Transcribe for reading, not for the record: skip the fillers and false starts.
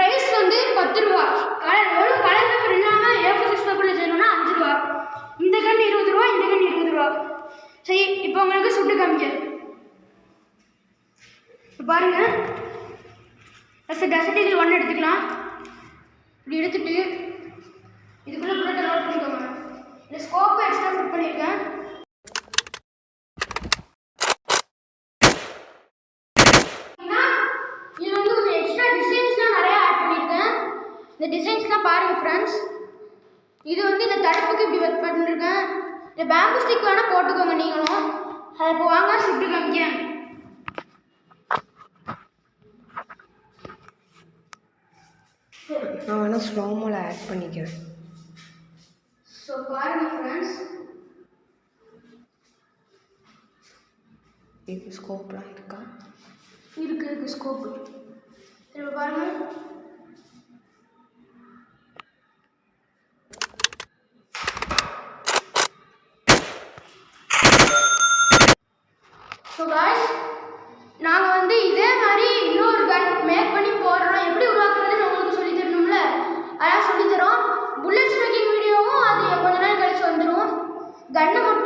Price வந்து 10 ரூபா. வெறும் கலர் பேப்பர் இல்லாமல் A4 சைஸ் பேப்பரில் செய்யணும்னா 5 ரூபா. இந்த கன் 20 ரூபா, இந்த கன் 20 ரூபா. சரி, இப்போ உங்களுக்கு சுட்டு காமிக்க. பாருங்க, டெசர்ட் 1 எடுத்துக்கலாம். இப்படி எடுத்துட்டு இதுக்குள்ள புல்லட்டை லோட் பண்ணிக்கோங்க. இந்த ஸ்கோப்பை எக்ஸ்ட்ரா ஃபிட் பண்ணியிருக்கேன். இதில் வந்து கொஞ்சம் எக்ஸ்ட்ரா டிசைன்ஸ்லாம் நிறையா ஆட் பண்ணியிருக்கேன். இந்த டிசைன்ஸ்லாம் பாருங்கள் ஃப்ரெண்ட்ஸ். இது வந்து இந்த தடுப்புக்கு இப்படி ஒர்க் பண்ணியிருக்கேன். இந்த பேம்பு ஸ்டிக் வேணால் போட்டுக்கோங்க நீங்களும். இப்போ வாங்க சுட்டு காமிக்க. நான் வேணால் ஸ்லோமோவில் ஆட் பண்ணிக்கிறேன். ஸோ பாருங்கள் ஃப்ரெண்ட்ஸ், இது ஸ்கோப்லாம் இருக்கா? இருக்கு ஸ்கோப்பு. இப்போ பாருங்கள், ஸோ காய்ஸ், நாங்கள் வந்து இதே மாதிரி இன்னொரு கன் மேக் பண்ணி போடுறோம். எப்படி உருவாக்குறதுன்னு உங்களுக்கு சொல்லி தரணும்ல, அதான் சொல்லித்தரோம். புல்லட்ஸ் மேக்கிங் வீடியோவும் அது கொஞ்ச நாள் கழிச்சு வந்துடும். கன்னை மட்டும்